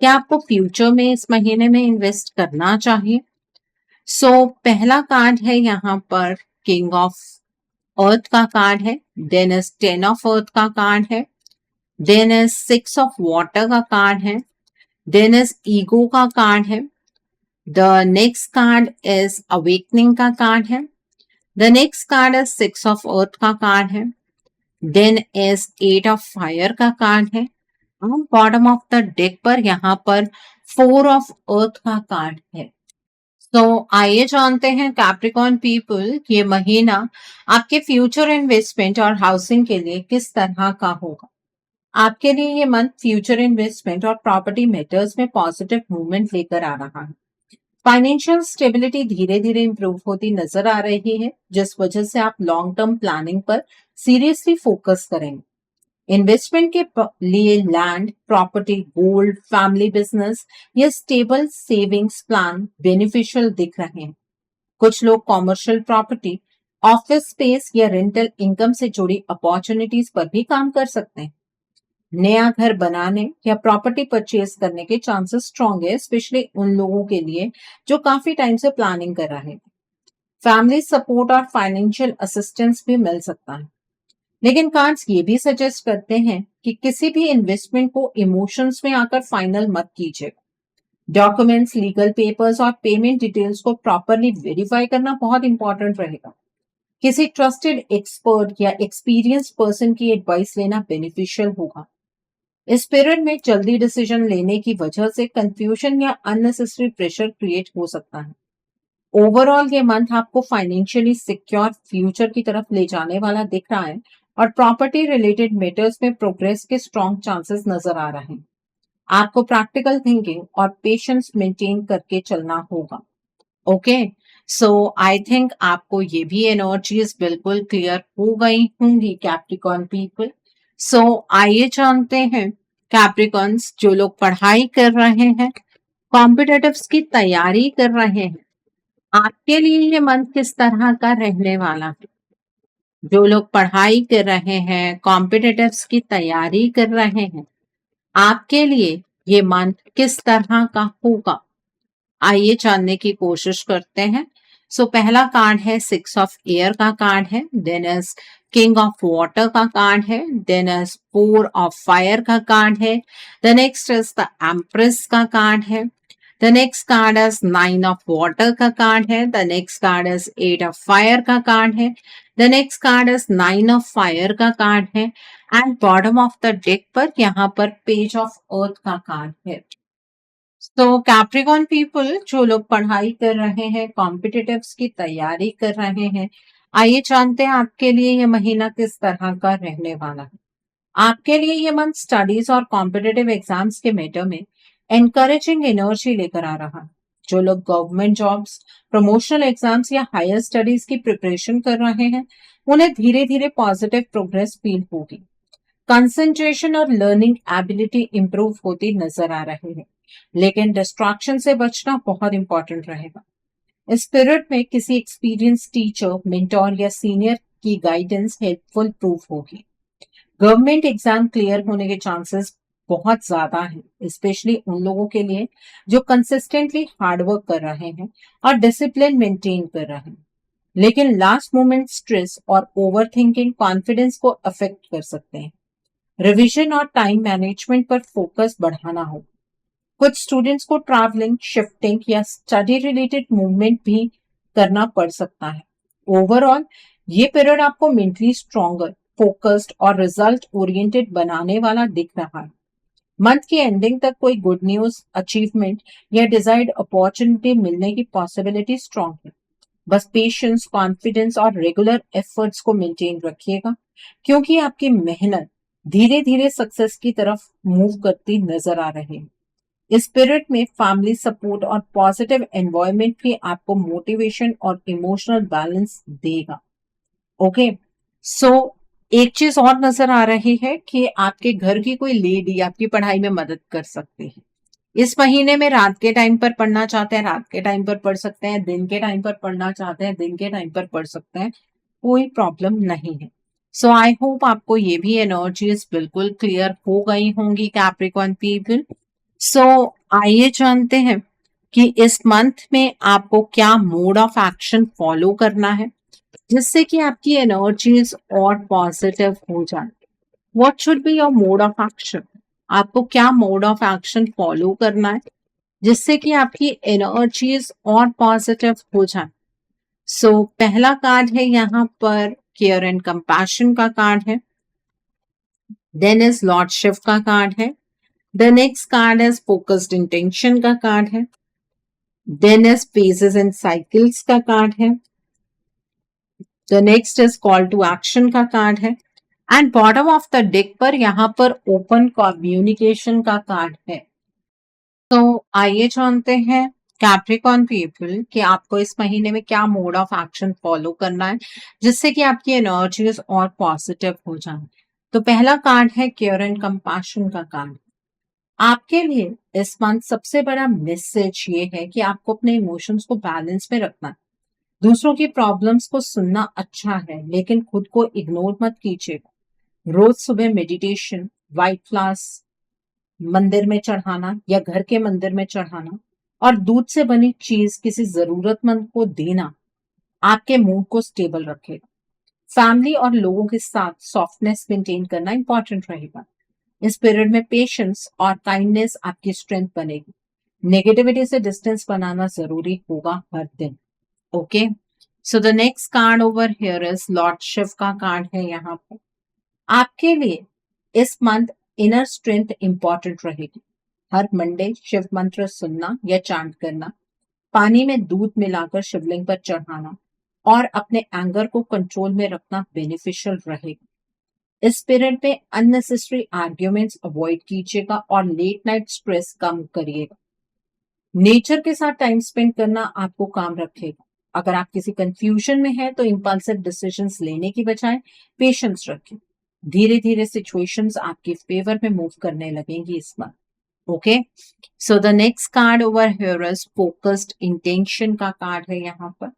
क्या आपको फ्यूचर में इस महीने में इन्वेस्ट करना चाहिए? सो पहला कार्ड है यहाँ पर किंग ऑफ अर्थ का कार्ड है, then is ten of earth का कार्ड है, then is six of water का कार्ड है, देन इज ईगो का कार्ड है, the next card is awakening का कार्ड है, the next card is six of earth का कार्ड है, then is eight of fire का कार्ड है। बॉटम ऑफ द डेक पर यहाँ पर फोर ऑफ अर्थ का कार्ड है। तो आइए जानते हैं कैप्रिकॉर्न पीपल ये महीना आपके फ्यूचर इन्वेस्टमेंट और हाउसिंग के लिए किस तरह का होगा। आपके लिए ये मंथ फ्यूचर इन्वेस्टमेंट और प्रॉपर्टी मैटर्स में पॉजिटिव मूवमेंट लेकर आ रहा है। फाइनेंशियल स्टेबिलिटी धीरे धीरे इंप्रूव होती नजर आ रही है, जिस वजह से आप लॉन्ग टर्म प्लानिंग पर सीरियसली फोकस करेंगे। इन्वेस्टमेंट के लिए land, property, gold, family business या स्टेबल सेविंग्स प्लान बेनिफिशियल दिख रहे हैं। कुछ लोग कॉमर्शियल प्रॉपर्टी, ऑफिस स्पेस या रेंटल इनकम से जुड़ी अपॉर्चुनिटीज पर भी काम कर सकते हैं। नया घर बनाने या प्रॉपर्टी परचेज करने के चांसेस स्ट्रॉन्ग है, स्पेशली उन लोगों के लिए जो काफी टाइम से प्लानिंग कर रहे हैं। फैमिली सपोर्ट और फाइनेंशियल असिस्टेंस भी मिल सकता है। लेकिन कार्ड्स ये भी सजेस्ट करते हैं कि किसी भी इन्वेस्टमेंट को इमोशंस में आकर फाइनल मत कीजिएगा। डॉक्यूमेंट्स, लीगल पेपर्स और पेमेंट डिटेल्स को प्रॉपरली वेरीफाई करना बहुत इंपॉर्टेंट रहेगा। किसी ट्रस्टेड एक्सपर्ट या एक्सपीरियंस्ड पर्सन की एडवाइस लेना बेनिफिशियल होगा। इस पीरियड में जल्दी डिसीजन लेने की वजह से कंफ्यूजन या अननेसेसरी प्रेशर क्रिएट हो सकता है। ओवरऑल ये मंथ आपको फाइनेंशियली सिक्योर फ्यूचर की तरफ ले जाने वाला दिख रहा है और प्रॉपर्टी रिलेटेड मैटर्स में प्रोग्रेस के स्ट्रॉन्ग चांसेस नजर आ रहे हैं। आपको प्रैक्टिकल थिंकिंग और पेशेंस मेंटेन करके चलना होगा। ओके, सो आई थिंक आपको ये भी एनर्जीज बिल्कुल क्लियर हो गई होंगी कैप्रिकॉर्न पीपल। सो आइए जानते हैं कैप्रिकॉर्न्स जो लोग पढ़ाई कर रहे हैं, कॉम्पिटिटिव्स की तैयारी कर रहे हैं, आपके लिए ये मंथ किस तरह का रहने वाला है। जो लोग पढ़ाई कर रहे हैं, कॉम्पिटिटिव्स की तैयारी कर रहे हैं, आपके लिए ये मंथ किस तरह का होगा, आइए जानने की कोशिश करते हैं। सो पहला कार्ड है सिक्स ऑफ एयर का कार्ड है, then is king of water का कार्ड है, then is four of fire का कार्ड है, the next is the empress का कार्ड है, the next card is nine of water का कार्ड है, the next card is eight of fire का card है, the next card is nine of fire का card है and bottom of the deck पर यहाँ पर पेज ऑफ अर्थ का कार्ड है। तो कैप्रिकॉर्न पीपल जो लोग पढ़ाई कर रहे हैं, कॉम्पिटिटिव्स की तैयारी कर रहे हैं, आइए जानते हैं आपके लिए ये महीना किस तरह का रहने वाला है। आपके लिए ये मंथ स्टडीज और कॉम्पिटिटिव एग्जाम्स के मैटर में एनकरेजिंग एनर्जी लेकर आ रहा है। जो लोग गवर्नमेंट जॉब्स, प्रमोशनल एग्जाम्स या हायर स्टडीज की प्रिपरेशन कर रहे हैं, उन्हें धीरे धीरे पॉजिटिव प्रोग्रेस फील होगी। कंसंट्रेशन और लर्निंग एबिलिटी इंप्रूव होती नजर आ रही है, लेकिन डिस्ट्रैक्शन से बचना बहुत इंपॉर्टेंट रहेगा। इस पीरियड में किसी एक्सपीरियंस टीचर, मेंटोर या सीनियर की गाइडेंस हेल्पफुल प्रूफ होगी। गवर्नमेंट एग्जाम क्लियर होने के चांसेस बहुत ज्यादा हैं, स्पेशली उन लोगों के लिए जो कंसिस्टेंटली हार्डवर्क कर रहे हैं और डिसिप्लिन मेंटेन कर रहे हैं। लेकिन लास्ट मोमेंट स्ट्रेस और ओवर थिंकिंग कॉन्फिडेंस को अफेक्ट कर सकते हैं। रिवीजन और टाइम मैनेजमेंट पर फोकस बढ़ाना होगा। कुछ स्टूडेंट्स को ट्रैवलिंग, शिफ्टिंग या स्टडी रिलेटेड मूवमेंट भी करना पड़ सकता है। ओवरऑल ये पीरियड आपको मेंटली स्ट्रॉन्गर, फोकस्ड और रिजल्ट ओरिएंटेड बनाने वाला दिख रहा है। मंथ की एंडिंग तक कोई गुड न्यूज, अचीवमेंट या डिजायर्ड अपॉर्चुनिटी मिलने की पॉसिबिलिटी स्ट्रॉन्ग है। बस पेशेंस, कॉन्फिडेंस और रेगुलर एफर्ट्स को मेंटेन रखिएगा, क्योंकि आपकी मेहनत धीरे धीरे सक्सेस की तरफ मूव करती नजर आ रही है। इस पीरियड में फैमिली सपोर्ट और पॉजिटिव एनवायरनमेंट भी आपको मोटिवेशन और इमोशनल बैलेंस देगा। ओके, सो एक चीज और नजर आ रही है कि आपके घर की कोई लेडी आपकी पढ़ाई में मदद कर सकती है। इस महीने में रात के टाइम पर पढ़ना चाहते हैं, रात के टाइम पर पढ़ सकते हैं, दिन के टाइम पर पढ़ना चाहते हैं, दिन के टाइम पर पढ़ सकते हैं, कोई प्रॉब्लम नहीं है। सो आई होप आपको ये भी एनर्जीज बिल्कुल क्लियर हो गई होंगी कैप्रिकॉर्न पीपल। सो आइए जानते हैं कि इस मंथ में आपको क्या मोड ऑफ एक्शन फॉलो करना है जिससे कि आपकी एनर्जीज और पॉजिटिव हो जाए। What should be your mode of action, आपको क्या मोड ऑफ एक्शन फॉलो करना है जिससे कि आपकी एनर्जीज और पॉजिटिव हो जाए। सो पहला कार्ड है यहाँ पर केयर एंड कंपैशन का कार्ड है। देन इज लॉर्डशिप का कार्ड है। The next card is focused intention का कार्ड है। Then is phases and cycles का कार्ड है। The next is call to action का कार्ड है। And bottom of the deck पर यहाँ पर ओपन कम्युनिकेशन का कार्ड है। तो आइए जानते हैं कैप्रिकॉर्न पीपल कि आपको इस महीने में क्या मोड ऑफ एक्शन फॉलो करना है जिससे कि आपकी एनर्जीज और पॉजिटिव हो जाए। तो पहला कार्ड है केयर एंड कंपैशन का कार्ड। आपके लिए इस मंथ सबसे बड़ा मैसेज ये है कि आपको अपने इमोशंस को बैलेंस में रखना है। दूसरों की प्रॉब्लम्स को सुनना अच्छा है लेकिन खुद को इग्नोर मत कीजिएगा। रोज सुबह मेडिटेशन, व्हाइट फ्लावर्स मंदिर में चढ़ाना या घर के मंदिर में चढ़ाना और दूध से बनी चीज किसी जरूरतमंद को देना आपके मूड को स्टेबल रखेगा। फैमिली और लोगों के साथ सॉफ्टनेस मेंटेन करना इंपॉर्टेंट रहेगा। इस पीरियड में पेशेंस और काइंडनेस आपकी स्ट्रेंथ बनेगी। नेगेटिविटी से डिस्टेंस बनाना जरूरी होगा हर दिन। Okay, so the next card over here is lord Shiva का कार्ड है। यहाँ पर आपके लिए इस मंथ इनर स्ट्रेंथ इंपॉर्टेंट रहेगी। हर मंडे शिव मंत्र सुनना या चांट करना, पानी में दूध मिलाकर शिवलिंग पर चढ़ाना और अपने एंगर को कंट्रोल में रखना बेनिफिशियल रहेगा। इस पीरियड में अननेसेसरी आर्ग्यूमेंट्स अवॉइड कीजिएगा और लेट नाइट स्ट्रेस कम करिएगा। नेचर के साथ टाइम स्पेंड करना आपको काम रखेगा। अगर आप किसी कंफ्यूजन में हैं तो इंपल्सिव डिसीजंस लेने की बजाय पेशेंस रखें। धीरे धीरे सिचुएशंस आपके फेवर में मूव करने लगेंगी इस बार। Okay, so the next card over here is focused intention का कार्ड है। यहाँ पर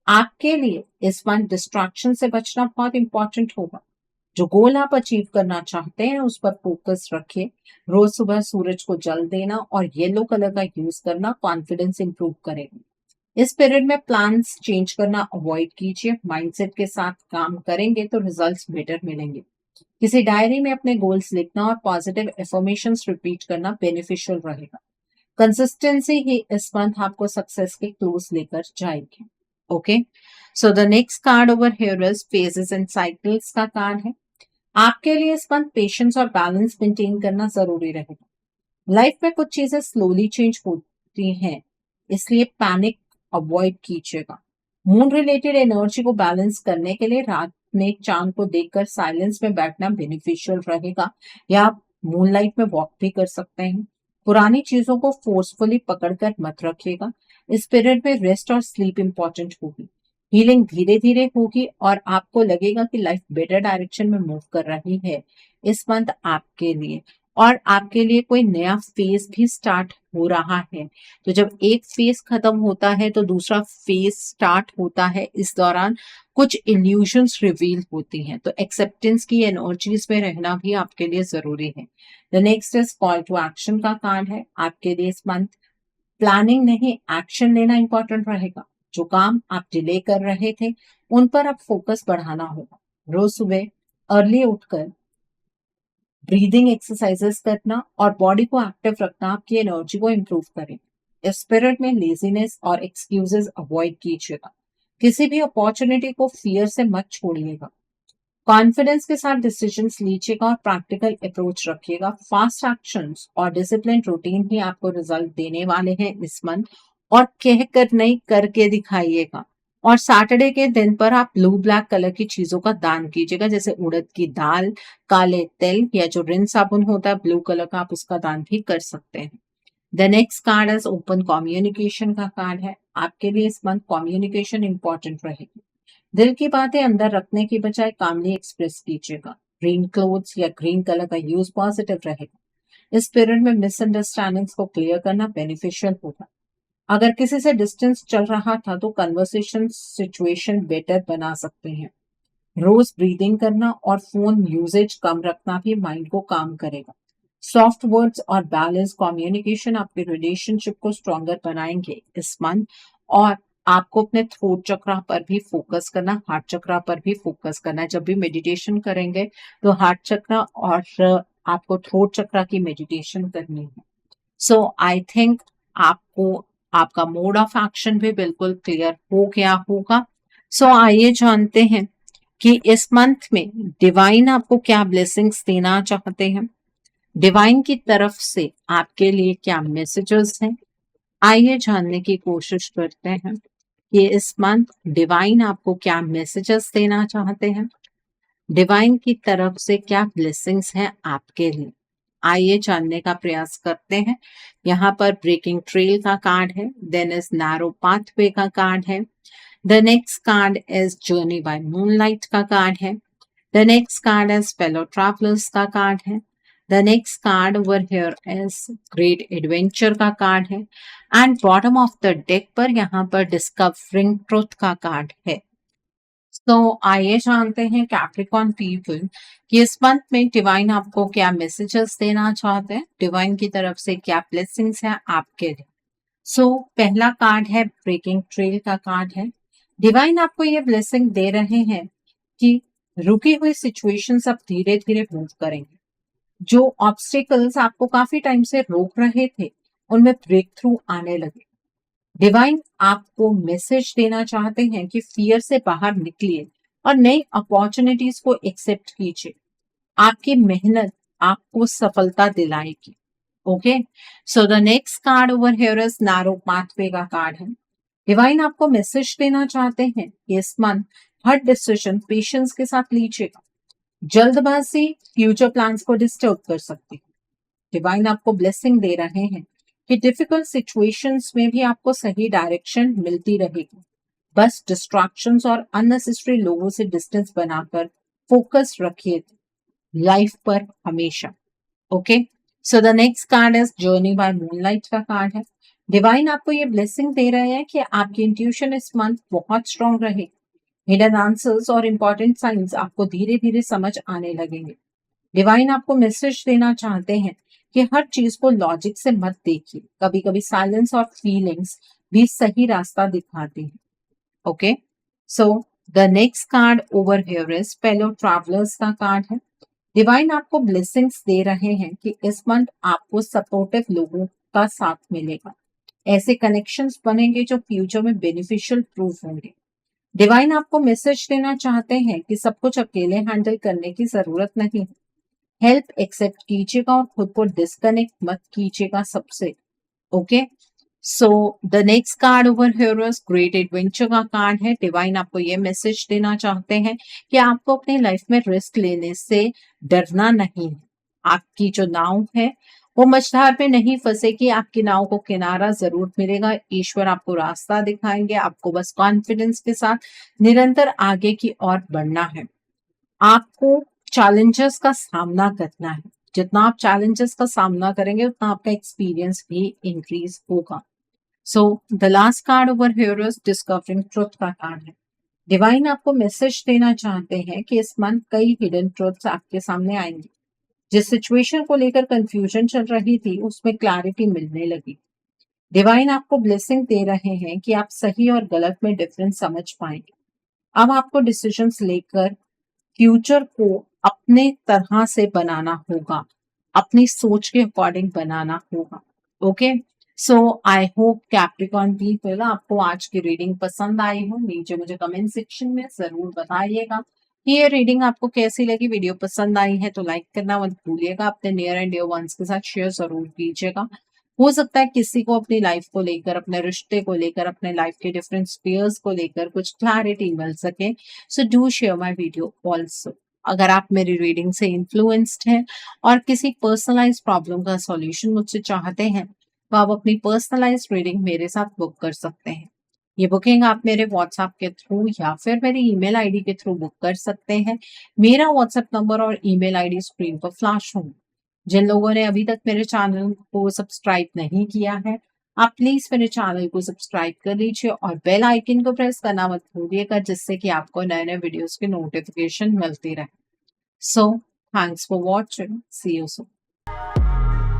आपके लिए इस मंथ डिस्ट्रैक्शन से बचना बहुत इंपॉर्टेंट होगा। जो गोल आप अचीव करना चाहते हैं उस पर फोकस रखिए। रोज सुबह सूरज को जल देना और येलो कलर का यूज करना कॉन्फिडेंस इंप्रूव करेगा। इस पीरियड में प्लान्स चेंज करना अवॉइड कीजिए। माइंडसेट के साथ काम करेंगे तो रिजल्ट्स बेटर मिलेंगे। किसी डायरी में अपने गोल्स लिखना और पॉजिटिव एफर्मेशंस रिपीट करना बेनिफिशियल रहेगा। कंसिस्टेंसी ही इस मंथ आपको सक्सेस के क्लोज लेकर जाएगी। Okay, so the next card over here is phases and cycles का कार्ड है। आपके लिए इस मंथ पेशेंस और बैलेंस मेंटेन करना जरूरी रहेगा। लाइफ में कुछ चीजें स्लोली चेंज होती हैं, इसलिए पैनिक अवॉइड कीजिएगा। मून रिलेटेड एनर्जी को बैलेंस करने के लिए रात में चांद को देखकर साइलेंस में बैठना बेनिफिशियल रहेगा या आप मूनलाइट में वॉक भी कर सकते हैं। पुरानी चीजों को फोर्सफुली पकड़कर मत रखिएगा। इस पीरियड में रेस्ट और स्लीप इंपॉर्टेंट होगी। हीलिंग धीरे धीरे होगी और आपको लगेगा कि लाइफ बेटर डायरेक्शन में मूव कर रही है इस मंथ आपके लिए। और आपके लिए कोई नया फेज भी स्टार्ट हो रहा है। तो जब एक फेज खत्म होता है तो दूसरा फेज स्टार्ट होता है। इस दौरान कुछ इल्यूशंस रिवील होती हैं, तो एक्सेप्टेंस की एनर्जीज में रहना भी आपके लिए जरूरी है। The next is call to action का कार्ड है। आपके लिए इस मंथ प्लानिंग नहीं, एक्शन लेना इंपॉर्टेंट रहेगा। जो काम आप डिले कर रहे थे उन पर आप फोकस बढ़ाना होगा। रोज सुबह अर्ली उठकर ब्रीदिंग एक्सरसाइजेस करना और बॉडी को एक्टिव रखना आपकी एनर्जी को इंप्रूव करेगा। इस पीरियड में लेजीनेस और एक्सक्यूजेस अवॉइड कीजिएगा। किसी भी अपॉर्चुनिटी को फियर से मत छोड़िएगा। कॉन्फिडेंस के साथ डिसीजंस लीजिएगा और प्रैक्टिकल अप्रोच रखिएगा। फास्ट एक्शंस और डिसिप्लिन रूटीन ही आपको रिजल्ट देने वाले हैं इस मंथ। और कह कर नहीं, करके दिखाइएगा। और सैटरडे के दिन पर आप ब्लू ब्लैक कलर की चीजों का दान कीजिएगा, जैसे उड़द की दाल, काले तिल या जो रिन साबुन होता है ब्लू कलर का, आप उसका दान भी कर सकते हैं। The next card is open communication का कार्ड है। आपके लिए इस मंथ कम्युनिकेशन इंपॉर्टेंट रहेगी। दिल की बातें अंदर रखने की बजाय कामली एक्सप्रेस कीजिएगा। ग्रीन क्लोथ्स या ग्रीन कलर का यूज पॉजिटिव रहेगा। इस पीरियड में मिसअंडरस्टैंडिंग्स को क्लियर करना बेनिफिशियल होगा। अगर किसी से डिस्टेंस चल रहा था तो कन्वर्सेशन सिचुएशन बेटर बना सकते हैं। रोज ब्रीदिंग करना और फोन यूजेज कम रखना भी माइंड को काम करेगा। सॉफ्ट वर्ड्स और बैलेंस कम्युनिकेशन आपके रिलेशनशिप को स्ट्रॉन्गर बनाएंगे इस मंथ। और आपको अपने थ्रोट चक्रा पर भी फोकस करना, हार्ट चक्रा पर भी फोकस करना है। जब भी मेडिटेशन करेंगे तो हार्ट चक्रा और आपको थ्रोट चक्रा की मेडिटेशन करनी है। सो आई थिंक आपको आपका मोड ऑफ एक्शन भी बिल्कुल क्लियर हो गया होगा। सो आइए जानते हैं कि इस मंथ में डिवाइन आपको क्या ब्लेसिंग्स देना चाहते हैं, डिवाइन की तरफ से आपके लिए क्या मैसेजेस हैं। आइए जानने की कोशिश करते हैं कि इस मंथ डिवाइन आपको क्या मैसेजेस देना चाहते हैं, डिवाइन की तरफ से क्या ब्लेसिंग्स हैं आपके लिए। आइए जानने का प्रयास करते हैं। यहाँ पर ब्रेकिंग ट्रेल का कार्ड है, देन इज नैरो पाथवे का कार्ड है, the next card is journey by moonlight का कार्ड है, the next card is fellow travellers का कार्ड है, the next card over here is great adventure का card है, and bottom of the deck पर यहाँ पर डिस्कवरिंग ट्रुथ का कार्ड है। तो आइए जानते हैं कैप्रिकॉर्न पीपल कि इस मंथ में डिवाइन आपको क्या मैसेजेस देना चाहते हैं, डिवाइन की तरफ से क्या ब्लेसिंग्स हैं आपके लिए। पहला कार्ड है ब्रेकिंग ट्रेल का कार्ड है। डिवाइन आपको ये ब्लेसिंग दे रहे हैं कि रुकी हुई सिचुएशंस अब धीरे धीरे मूव करेंगे। जो ऑब्स्टिकल्स आपको काफी टाइम से रोक रहे थे उनमें ब्रेक थ्रू आने लगे। डिवाइन आपको मैसेज देना चाहते हैं कि फियर से बाहर निकलिए और नई अपॉर्चुनिटीज को एक्सेप्ट कीजिए। आपकी मेहनत आपको सफलता दिलाएगी। Okay, so the next card over here is narrow pathway का कार्ड है। डिवाइन आपको मैसेज देना चाहते हैं कि इस मंथ हर डिसीजन पेशेंस के साथ लीजिएगा। जल्दबाजी फ्यूचर प्लान्स को डिस्टर्ब कर सकती है। डिवाइन आपको ब्लेसिंग दे रहे हैं कि डिफिकल्ट सिचुएशंस में भी आपको सही डायरेक्शन मिलती रहेगी। बस डिस्ट्रैक्शंस और अननेसेसरी लोगों से डिस्टेंस बनाकर फोकस रखिए लाइफ पर हमेशा। Okay, so the next card is journey by moonlight का कार्ड है। डिवाइन आपको ये ब्लेसिंग दे रहे हैं कि आपकी इंट्यूशन इस मंथ बहुत स्ट्रांग रहे। हिडन आंसर्स और इंपॉर्टेंट साइंस आपको धीरे धीरे समझ आने लगेंगे। डिवाइन आपको मैसेज देना चाहते हैं कि हर चीज को लॉजिक से मत देखिए, कभी कभी साइलेंस और फीलिंग्स भी सही रास्ता दिखाती हैं। Okay, so the next card over here is fellow travellers का कार्ड है। डिवाइन आपको ब्लेसिंग्स दे रहे हैं कि इस मंथ आपको सपोर्टिव लोगों का साथ मिलेगा। ऐसे कनेक्शंस बनेंगे जो फ्यूचर में बेनिफिशियल प्रूफ होंगे। डिवाइन आपको मैसेज देना चाहते हैं कि सब कुछ अकेले हैंडल करने की जरूरत नहीं है। हेल्प एक्सेप्ट कीजिएगा और खुद को डिस्कनेक्ट मत कीजिएगा सबसे। Okay, so the next card over here is great adventure का कार्ड है। डिवाइन आपको ये मैसेज देना चाहते हैं कि आपको अपनी लाइफ में रिस्क लेने से डरना नहीं है। आपकी जो नाव है वो मझधार में नहीं फंसेगी, आपकी नाव को किनारा जरूर मिलेगा। ईश्वर आपको रास्ता दिखाएंगे, आपको बस कॉन्फिडेंस के साथ निरंतर आगे की ओर बढ़ना है। आपको चैलेंजेस का सामना करना है। जितना आप चैलेंजेस का सामना करेंगे उतना आपका एक्सपीरियंस भी इंक्रीज होगा। So the last card over here is discovering truth का कार्ड है। डिवाइन आपको मैसेज देना चाहते हैं कि इस मंथ कई हिडन ट्रुथ्स आपके सामने आएंगे। जिस सिचुएशन को लेकर कंफ्यूजन चल रही थी उसमें क्लैरिटी मिलने लगी। डिवाइन आपको ब्लेसिंग दे रहे हैं कि आप सही और गलत में डिफरेंस समझ पाएंगे। अब आपको डिसीजंस लेकर फ्यूचर को अपने तरह से बनाना होगा, अपनी सोच के अकॉर्डिंग बनाना होगा। Okay, so I hope Capricorn people आपको आज की रीडिंग पसंद आई हो। नीचे मुझे कमेंट सेक्शन में जरूर बताइएगा कि ये रीडिंग आपको कैसी लगी। वीडियो पसंद आई है तो लाइक करना मत भूलिएगा, अपने नियर एंड डियर वंस के साथ शेयर जरूर कीजिएगा। हो सकता है किसी को अपनी लाइफ को लेकर, अपने रिश्ते को लेकर, अपने लाइफ के डिफरेंट स्पेयर्स को लेकर कुछ क्लैरिटी मिल सके। So do share my video also. अगर आप मेरी रीडिंग से इन्फ्लुएंस्ड हैं और किसी पर्सनलाइज प्रॉब्लम का सॉल्यूशन मुझसे चाहते हैं तो आप अपनी पर्सनलाइज रीडिंग मेरे साथ बुक कर सकते हैं। ये बुकिंग आप मेरे व्हाट्सएप के थ्रू या फिर मेरी ईमेल आईडी के थ्रू बुक कर सकते हैं। मेरा व्हाट्सएप नंबर और ईमेल आईडी स्क्रीन पर फ्लैश होंगे। जिन लोगों ने अभी तक मेरे चैनल को सब्सक्राइब नहीं किया है आप प्लीज मेरे चैनल को सब्सक्राइब कर लीजिए और बेल आइकन को प्रेस करना मत भूलिएगा, जिससे कि आपको नए नए वीडियोस की नोटिफिकेशन मिलती रहे। So thanks for watching, see you soon.